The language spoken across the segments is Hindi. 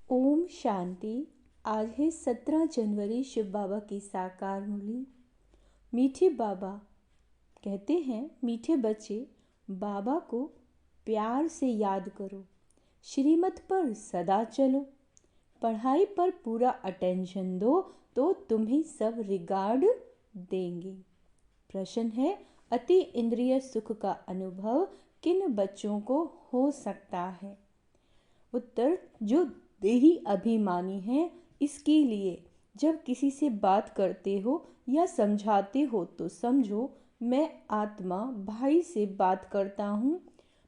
ओम शांति। आज है 17 जनवरी, शिव बाबा की साकार मूली। मीठे बाबा कहते हैं, मीठे बच्चे, बाबा को प्यार से याद करो, श्रीमत पर सदा चलो, पढ़ाई पर पूरा अटेंशन दो तो तुम्हें सब रिगार्ड देंगे। प्रश्न है, अति इंद्रिय सुख का अनुभव किन बच्चों को हो सकता है? उत्तर, जो देही अभिमानी है। इसके लिए जब किसी से बात करते हो या समझाते हो तो समझो, मैं आत्मा भाई से बात करता हूँ।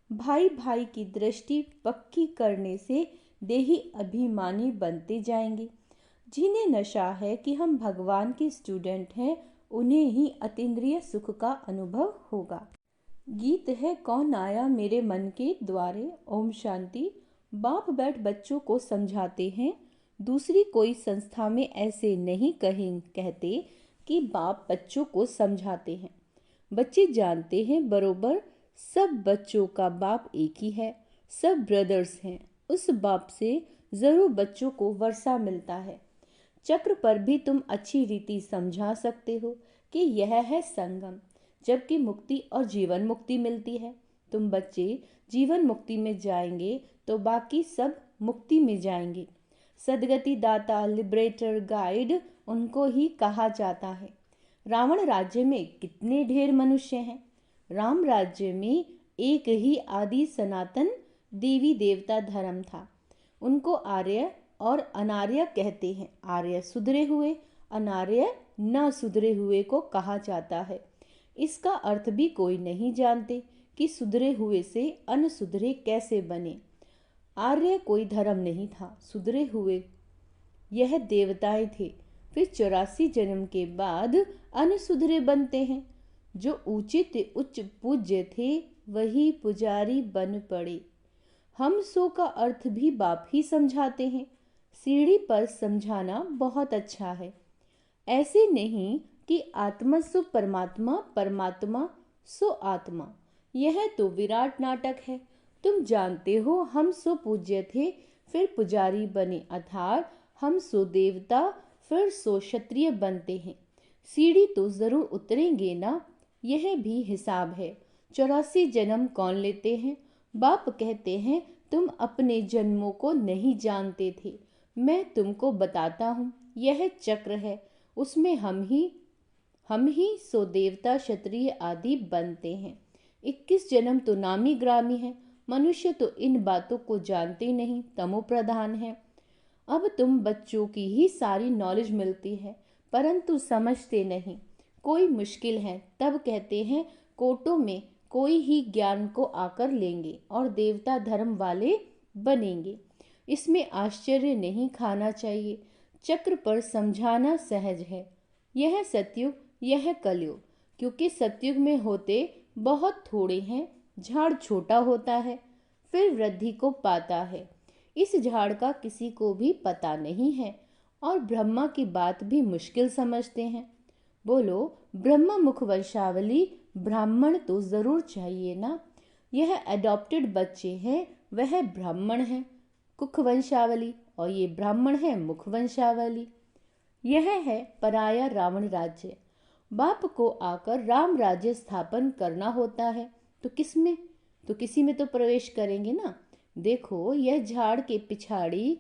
भाई भाई की दृष्टि पक्की करने से देही अभिमानी बनते जाएंगे। जिन्हें नशा है कि हम भगवान के स्टूडेंट हैं, उन्हें ही अतीन्द्रिय सुख का अनुभव होगा। गीत है, कौन आया मेरे मन के द्वारे। ओम शांति। बाप बैठ बच्चों को समझाते हैं। दूसरी कोई संस्था में ऐसे नहीं कहते कि बाप बच्चों को समझाते हैं। बच्चे जानते हैं बरोबर, सब बच्चों का बाप एक ही है, सब ब्रदर्स हैं। उस बाप से जरूर बच्चों को वर्षा मिलता है। चक्र पर भी तुम अच्छी रीति समझा सकते हो कि यह है संगम, जबकि मुक्ति और जीवन मुक्ति मिलती है। तुम बच्चे जीवन मुक्ति में जाएंगे तो बाकी सब मुक्ति में जाएंगे। सदगति दाता, लिबरेटर, गाइड उनको ही कहा जाता है। रावण राज्य में कितने ढेर मनुष्य हैं। राम राज्य में एक ही आदि सनातन देवी देवता धर्म था। उनको आर्य और अनार्य कहते हैं। आर्य सुधरे हुए, अनार्य न सुधरे हुए को कहा जाता है। इसका अर्थ भी कोई नहीं जानते कि सुधरे हुए से अनसुधरे कैसे बने। आर्य कोई धर्म नहीं था, सुधरे हुए यह देवताएं थे। फिर 84 जन्म के बाद अनसुधरे बनते हैं। जो उचित उच्च पूज्य थे वही पुजारी बन पड़े। हम सो का अर्थ भी बाप ही समझाते हैं। सीढ़ी पर समझाना बहुत अच्छा है। ऐसे नहीं कि आत्मा सो परमात्मा, परमात्मा सो आत्मा। यह तो विराट नाटक है। तुम जानते हो, हम सो पूज्य थे, फिर पुजारी बने, अर्थात हम सो देवता, फिर सो क्षत्रिय बनते हैं। सीढ़ी तो जरूर उतरेंगे ना, यह भी हिसाब है। 84 जन्म कौन लेते हैं? बाप कहते हैं, तुम अपने जन्मों को नहीं जानते थे, मैं तुमको बताता हूँ। यह चक्र है, उसमें हम ही सो देवता, क्षत्रिय आदि बनते हैं। 21 जन्म तो नामी ग्रामी है। मनुष्य तो इन बातों को जानते नहीं, तमो प्रधान है। अब तुम बच्चों की ही सारी नॉलेज मिलती है, परंतु समझते नहीं। कोई मुश्किल है तब कहते हैं कोर्टों में कोई ही ज्ञान को आकर लेंगे और देवता धर्म वाले बनेंगे। इसमें आश्चर्य नहीं खाना चाहिए। चक्र पर समझाना सहज है। यह सतयुग, यह कलयुग। क्योंकि सतयुग में होते बहुत थोड़े हैं, झाड़ छोटा होता है, फिर वृद्धि को पाता है। इस झाड़ का किसी को भी पता नहीं है और ब्रह्मा की बात भी मुश्किल समझते हैं। बोलो, ब्रह्मा मुख वंशावली ब्राह्मण तो जरूर चाहिए ना। यह एडॉप्टेड बच्चे हैं, वह ब्राह्मण है कुख वंशावली, और ये ब्राह्मण है मुख वंशावली। यह है पराया रावण राज्य। बाप को आकर राम राज्य स्थापन करना होता है तो किसी में तो प्रवेश करेंगे ना। देखो, यह झाड़ के पिछाड़ी,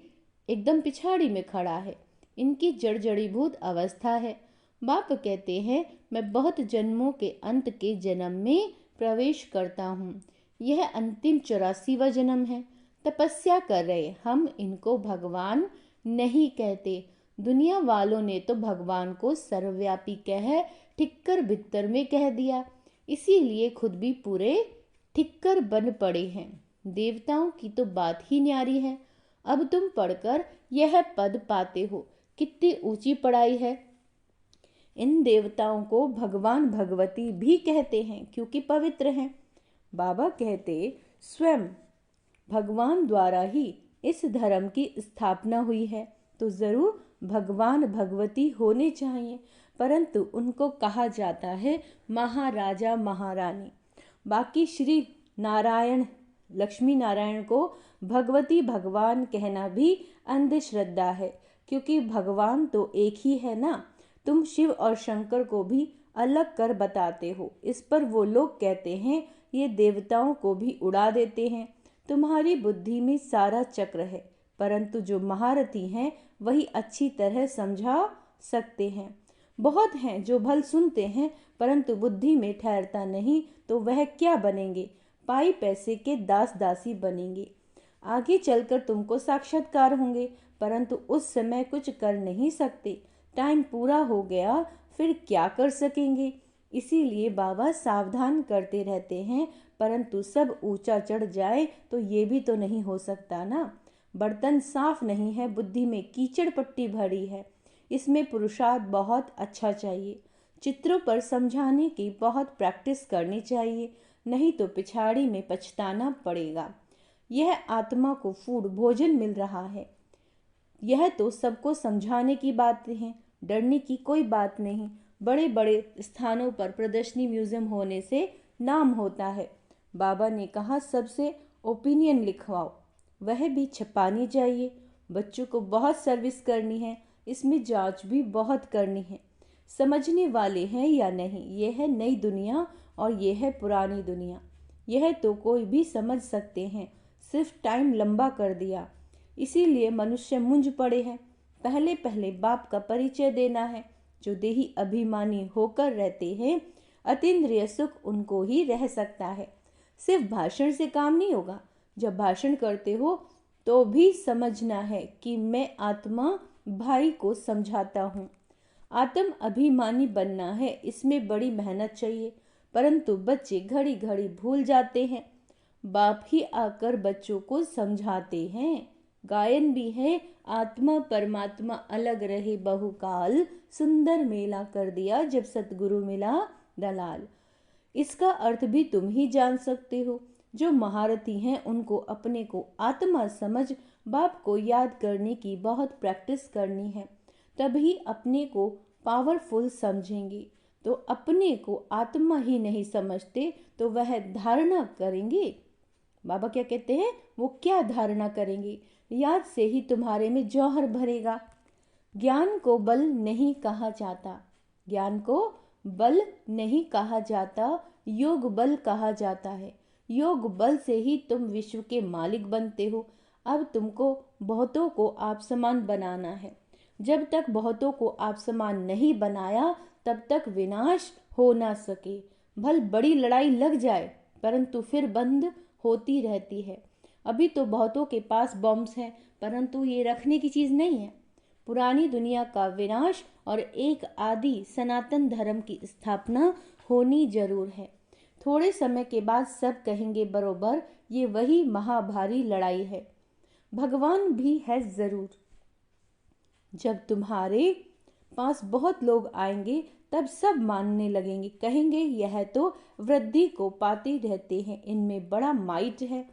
एकदम पिछाड़ी में खड़ा है। इनकी जड़जड़ीभूत अवस्था है। बाप कहते हैं, मैं बहुत जन्मों के अंत के जन्म में प्रवेश करता हूँ। यह अंतिम 84वां जन्म है। तपस्या कर रहे, हम इनको भगवान नहीं कहते। दुनिया वालों ने तो भगवान को सर्वव्यापी कह ठिक्कर भित्तर में कह दिया, इसीलिए खुद भी पूरे ठिक्कर बन पड़े हैं। देवताओं की तो बात ही न्यारी है। अब तुम पढ़कर यह पद पाते हो, कितनी ऊंची पढ़ाई है। इन देवताओं को भगवान भगवती भी कहते हैं क्योंकि पवित्र हैं। बाबा कहते, स्वयं भगवान द्वारा ही इस धर्म की स्थापना हुई है, तो जरूर भगवान भगवती होने चाहिए, परंतु उनको कहा जाता है महाराजा महारानी। बाकी श्री नारायण लक्ष्मी नारायण को भगवती भगवान कहना भी अंधश्रद्धा है, क्योंकि भगवान तो एक ही है ना। तुम शिव और शंकर को भी अलग कर बताते हो। इस पर वो लोग कहते हैं ये देवताओं को भी उड़ा देते हैं। तुम्हारी बुद्धि में सारा चक्र है, परंतु जो महारथी हैं वही अच्छी तरह समझा सकते हैं। बहुत हैं जो भल सुनते हैं परंतु बुद्धि में ठहरता नहीं, तो वह क्या बनेंगे? पाई पैसे के दास दासी बनेंगे। आगे चलकर तुमको साक्षात्कार होंगे, परंतु उस समय कुछ कर नहीं सकते। टाइम पूरा हो गया, फिर क्या कर सकेंगे? इसीलिए बाबा सावधान करते रहते हैं, परंतु सब ऊंचा चढ़ जाए तो ये भी तो नहीं हो सकता ना। बर्तन साफ नहीं है, बुद्धि में कीचड़ पट्टी भरी है। इसमें पुरुषार्थ बहुत अच्छा चाहिए। चित्रों पर समझाने की बहुत प्रैक्टिस करनी चाहिए, नहीं तो पिछाड़ी में पछताना पड़ेगा। यह आत्मा को फूड भोजन मिल रहा है। यह तो सबको समझाने की बातें हैं, डरने की कोई बात नहीं। बड़े बड़े स्थानों पर प्रदर्शनी म्यूजियम होने से नाम होता है। बाबा ने कहा सबसे ओपिनियन लिखवाओ, वह भी छपानी चाहिए। बच्चों को बहुत सर्विस करनी है, इसमें जांच भी बहुत करनी है। समझने वाले हैं या नहीं, यह है नई दुनिया और यह है पुरानी दुनिया। यह तो कोई भी समझ सकते हैं, सिर्फ टाइम लंबा कर दिया। इसीलिए मनुष्य मुंझ पड़े हैं। पहले पहले बाप का परिचय देना है। जो देही अभिमानी होकर रहते हैं, अतीन्द्रिय सुख उनको ही रह सकता है। सिर्फ भाषण से काम नहीं होगा। जब भाषण करते हो तो भी समझना है कि मैं आत्मा भाई को समझाता हूँ। आत्म अभिमानी बनना है, इसमें बड़ी मेहनत चाहिए, परंतु बच्चे घड़ी घड़ी भूल जाते हैं। बाप ही आकर बच्चों को समझाते हैं। गायन भी है, आत्मा परमात्मा अलग रहे बहुकाल, सुंदर मेला कर दिया जब सतगुरु मिला दलाल। इसका अर्थ भी तुम ही जान सकते हो। जो महारथी हैं उनको अपने को आत्मा समझ बाप को याद करने की बहुत प्रैक्टिस करनी है, तभी अपने को पावरफुल समझेंगे। तो अपने को आत्मा ही नहीं समझते तो वह धारणा करेंगे। बाबा क्या कहते हैं, वो क्या धारणा करेंगे? याद से ही तुम्हारे में जौहर भरेगा। ज्ञान को बल नहीं कहा जाता, ज्ञान को बल नहीं कहा जाता, योग बल कहा जाता है। योग बल से ही तुम विश्व के मालिक बनते हो। अब तुमको बहुतों को आप समान बनाना है। जब तक बहुतों को आप समान नहीं बनाया तब तक विनाश हो ना सके। भल बड़ी लड़ाई लग जाए परंतु फिर बंद होती रहती है। अभी तो बहुतों के पास बॉम्ब्स हैं, परंतु ये रखने की चीज नहीं है। पुरानी दुनिया का विनाश और एक आदि सनातन धर्म की स्थापना होनी जरूर है। थोड़े समय के बाद सब कहेंगे बरोबर ये वही महाभारी लड़ाई है। भगवान भी है जरूर। जब तुम्हारे पास बहुत लोग आएंगे तब सब मानने लगेंगे, कहेंगे यह तो वृद्धि को पाते रहते हैं, इनमें बड़ा माइट है।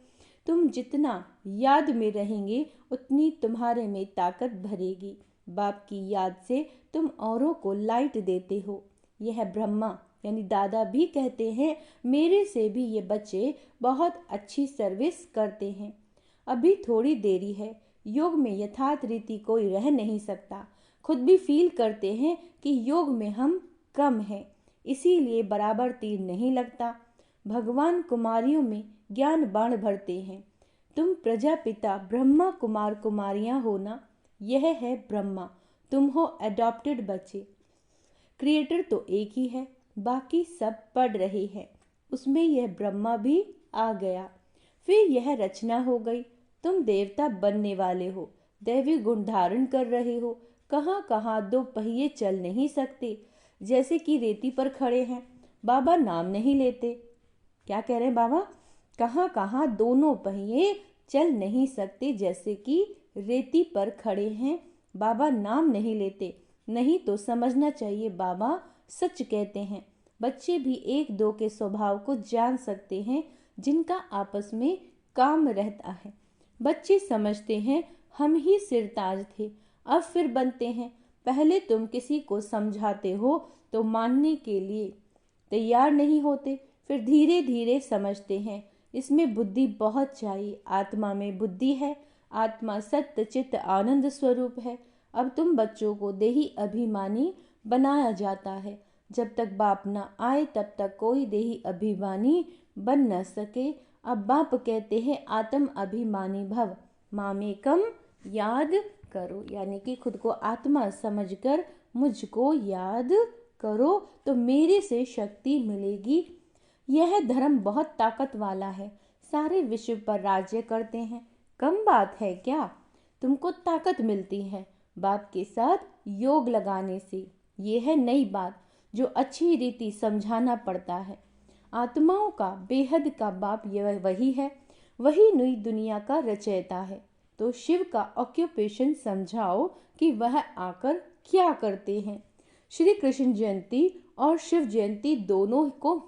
तुम जितना याद में रहेंगे उतनी तुम्हारे में ताकत भरेगी। बाप की याद से तुम औरों को लाइट देते हो। यह ब्रह्मा यानी दादा भी कहते हैं, मेरे से भी ये बच्चे बहुत अच्छी सर्विस करते हैं। अभी थोड़ी देरी है। योग में यथार्थ रीति कोई रह नहीं सकता। खुद भी फील करते हैं कि योग में हम कम हैं, इसीलिए बराबर तीर नहीं लगता। भगवान कुमारियों में ज्ञान बाण भरते हैं। तुम प्रजापिता ब्रह्मा कुमार कुमारियां हो ना, यह है ब्रह्मा, तुम हो एडॉप्टेड बच्चे। क्रिएटर तो एक ही है, बाकी सब पढ़ रहे हैं, उसमें यह ब्रह्मा भी आ गया। फिर यह रचना हो गई। तुम देवता बनने वाले हो, दैवी गुण धारण कर रहे हो। कहाँ कहाँ दो पहिए चल नहीं सकते, जैसे कि रेती पर खड़े हैं। बाबा नाम नहीं लेते। क्या कह रहे हैं बाबा? कहाँ कहाँ दोनों पहिए चल नहीं सकते, जैसे कि रेती पर खड़े हैं। बाबा नाम नहीं लेते। नहीं तो समझना चाहिए बाबा सच कहते हैं। बच्चे भी एक दो के स्वभाव को जान सकते हैं जिनका आपस में काम रहता है। बच्चे समझते हैं हम ही सिरताज थे, अब फिर बनते हैं। पहले तुम किसी को समझाते हो तो मानने के लिए तैयार नहीं होते, फिर धीरे धीरे समझते हैं। इसमें बुद्धि बहुत चाहिए। आत्मा में बुद्धि है। आत्मा सत्य चित्त आनंद स्वरूप है। अब तुम बच्चों को देही अभिमानी बनाया जाता है। जब तक बाप न आए तब तक कोई देही अभिमानी बन न सके। अब बाप कहते हैं आत्म अभिमानी भव, मामेकम याद करो, यानी कि खुद को आत्मा समझकर मुझको याद करो तो मेरे से शक्ति मिलेगी। यह धर्म बहुत ताकत वाला है, सारे विश्व पर राज्य करते हैं। कम बात है क्या? तुमको ताकत मिलती है बाप के साथ योग लगाने से। ये है नई बात जो अच्छी रीति समझाना पड़ता है। आत्माओं का बेहद का बाप यह वही है, वही नई दुनिया का रचयिता है। तो शिव का ऑक्यूपेशन समझाओ कि वह आकर क्या करते हैं। श्री कृष्ण जयंती और शिव जयंती दोनों को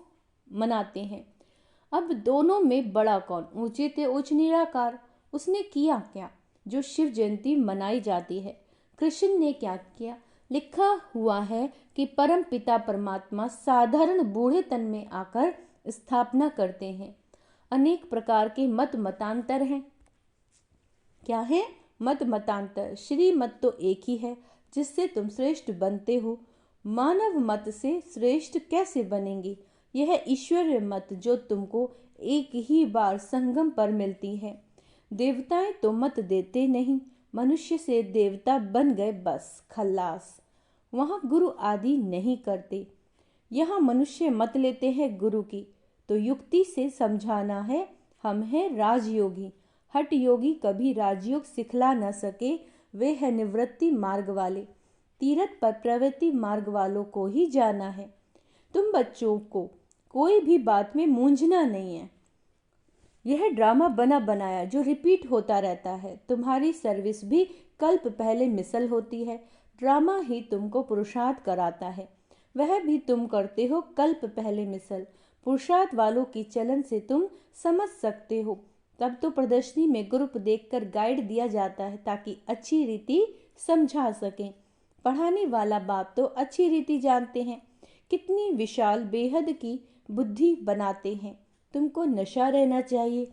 मनाते हैं। अब दोनों में बड़ा कौन? ऊंचे ते उच्च निराकार। उसने किया क्या जो शिव जयंती मनाई जाती है? कृष्ण ने क्या किया? लिखा हुआ है कि परम पिता परमात्मा साधारण बूढ़े तन में आकर स्थापना करते हैं। अनेक प्रकार के मत मतांतर हैं। क्या है? मत मतांतर। श्री मत तो एक ही है जिससे तुम श्रेष्ठ बनते हो। मानव मत से श्रेष्ठ कैसे बनेंगे? यह ईश्वरीय मत जो तुमको एक ही बार संगम पर मिलती है। देवताएं तो मत देते नहीं, मनुष्य से देवता बन गए बस खल्लास। वहां गुरु आदि नहीं करते। यहाँ मनुष्य मत लेते हैं गुरु की, तो युक्ति से समझाना है। हम हैं राजयोगी। हठ योगी कभी राजयोग सिखला न सके, वे है निवृत्ति मार्ग वाले। तीरथ पर प्रवृत्ति मार्ग वालों को ही जाना है। तुम बच्चों को कोई भी बात में मूंझना नहीं है। यह ड्रामा बना बनाया जो रिपीट होता रहता है। तुम्हारी सर्विस भी कल्प पहले मिसल होती है। ड्रामा ही तुमको पुरुषार्थ कराता है, वह भी तुम करते हो कल्प पहले मिसल। पुरुषार्थ वालों की चलन से तुम समझ सकते हो। तब तो प्रदर्शनी में ग्रुप देखकर गाइड दिया जाता है ताकि अच्छी रीति समझा सकें। पढ़ाने वाला बाप तो अच्छी रीति जानते हैं। कितनी विशाल बेहद की बुद्धि बनाते हैं। तुमको नशा रहना चाहिए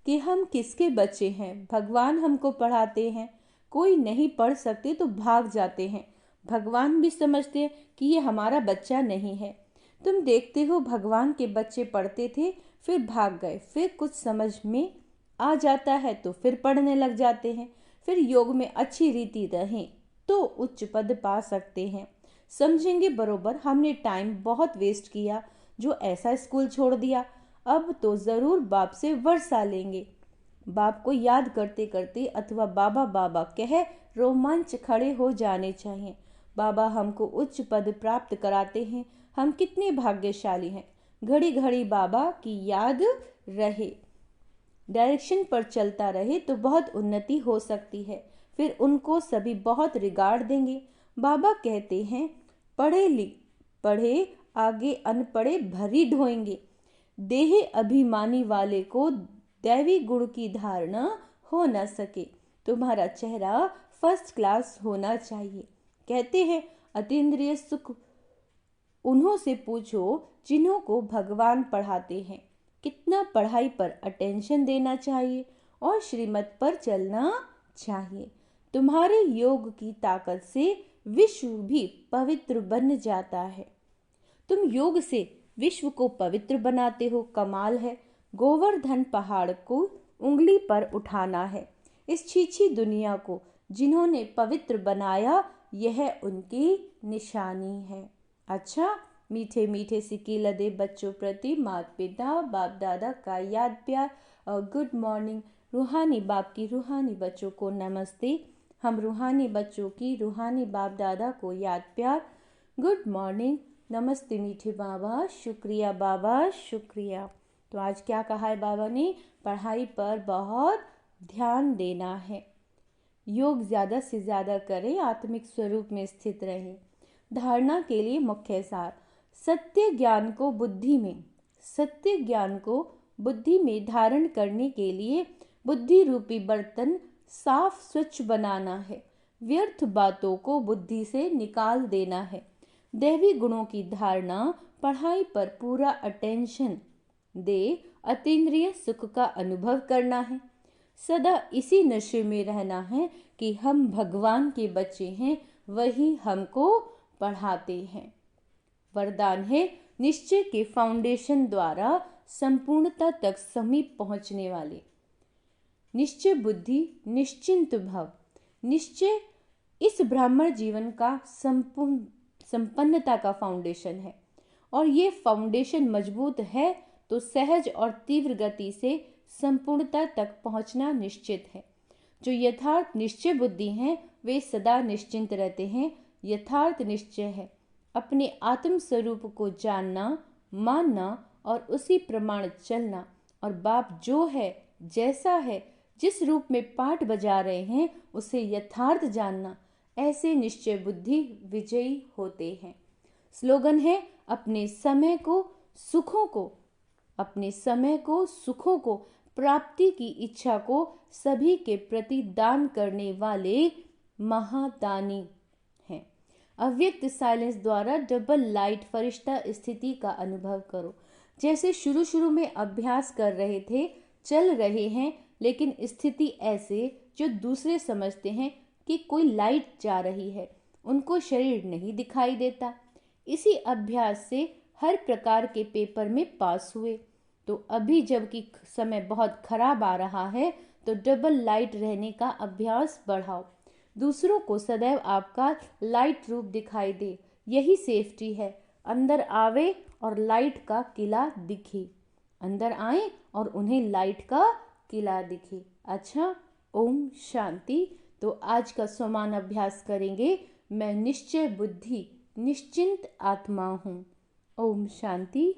कि हम किसके बच्चे हैं। भगवान हमको पढ़ाते हैं। कोई नहीं पढ़ सकते तो भाग जाते हैं। भगवान भी समझते हैं कि ये हमारा बच्चा नहीं है। तुम देखते हो भगवान के बच्चे पढ़ते थे, फिर भाग गए, फिर कुछ समझ में आ जाता है तो फिर पढ़ने लग जाते हैं। फिर योग में अच्छी रीति रहें तो उच्च पद पा सकते हैं। समझेंगे बरोबर। हमने टाइम बहुत वेस्ट किया जो ऐसा स्कूल छोड़ दिया। अब तो ज़रूर बाप से वर्षा लेंगे। बाप को याद करते करते अथवा बाबा बाबा कह रोमांच खड़े हो जाने चाहिए। बाबा हमको उच्च पद प्राप्त कराते हैं। हम कितने भाग्यशाली हैं। घड़ी घड़ी बाबा की याद रहे, डायरेक्शन पर चलता रहे तो बहुत उन्नति हो सकती है। फिर उनको सभी बहुत रिगार्ड देंगे। बाबा कहते हैं पढ़े आगे अनपढ़े भरी ढोएंगे। देह अभिमानी वाले को दैवी गुण की धारणा हो न सके। तुम्हारा चेहरा फर्स्ट क्लास होना चाहिए। कहते हैं अतीन्द्रिय सुख उन्हों से पूछो जिन्हों को भगवान पढ़ाते हैं। कितना पढ़ाई पर अटेंशन देना चाहिए और श्रीमत पर चलना चाहिए। तुम्हारे योग की ताकत से विश्व भी पवित्र बन जाता है। तुम योग से विश्व को पवित्र बनाते हो। कमाल है। गोवर्धन पहाड़ को उंगली पर उठाना है। इस छीछी दुनिया को जिन्होंने पवित्र बनाया, यह उनकी निशानी है। अच्छा, मीठे मीठे सिक्के लदे बच्चों प्रति माता पिता बाप दादा का याद प्यार और गुड मॉर्निंग। रूहानी बाप की रूहानी बच्चों को नमस्ते। हम रूहानी बच्चों की रूहानी बाप दादा को याद प्यार, गुड मॉर्निंग, नमस्ते मीठे बाबा, शुक्रिया बाबा, शुक्रिया। तो आज क्या कहा है बाबा ने? पढ़ाई पर बहुत ध्यान देना है। योग ज़्यादा से ज़्यादा करें, आत्मिक स्वरूप में स्थित रहें। धारणा के लिए मुख्य सार, सत्य ज्ञान को बुद्धि में धारण करने के लिए बुद्धि रूपी बर्तन साफ स्वच्छ बनाना है। व्यर्थ बातों को बुद्धि से निकाल देना है। दैवी गुणों की धारणा, पढ़ाई पर पूरा अटेंशन दे अतीन्द्रिय सुख का अनुभव करना है। सदा इसी नशे में रहना है कि हम भगवान के बच्चे हैं, वही हमको पढ़ाते हैं। वरदान है निश्चय के फाउंडेशन द्वारा संपूर्णता तक समीप पहुंचने वाले। निश्चय बुद्धि, निश्चिंत भव। निश्चय इस ब्राह्मण जीवन का संपन्नता का फाउंडेशन है, और ये फाउंडेशन मजबूत है तो सहज और तीव्र गति से संपूर्णता तक पहुंचना निश्चित है। जो यथार्थ निश्चय बुद्धि हैं वे सदा निश्चिंत रहते हैं। यथार्थ निश्चय है अपने आत्म स्वरूप को जानना, मानना और उसी प्रमाण चलना, और बाप जो है, जैसा है, जिस रूप में पाठ बजा रहे हैं उसे यथार्थ जानना। ऐसे निश्चय बुद्धि विजयी होते हैं। स्लोगन है अपने समय को सुखों को प्राप्ति की इच्छा को सभी के प्रति दान करने वाले महादानी हैं। अव्यक्त साइलेंस द्वारा डबल लाइट फरिश्ता स्थिति का अनुभव करो। जैसे शुरू में अभ्यास कर रहे थे, चल रहे हैं, लेकिन स्थिति ऐसे जो दूसरे समझते हैं कि कोई लाइट जा रही है, उनको शरीर नहीं दिखाई देता। इसी अभ्यास से हर प्रकार के पेपर में पास हुए। तो अभी जबकि समय बहुत खराब आ रहा है तो डबल लाइट रहने का अभ्यास बढ़ाओ। दूसरों को सदैव आपका लाइट रूप दिखाई दे, यही सेफ्टी है। अंदर आवे और लाइट का किला दिखे, अंदर आए और उन्हें लाइट का किला दिखे। अच्छा, ओम शांति। तो आज का समान अभ्यास करेंगे। मैं निश्चय बुद्धि, निश्चिंत आत्मा हूँ। ओम शांति।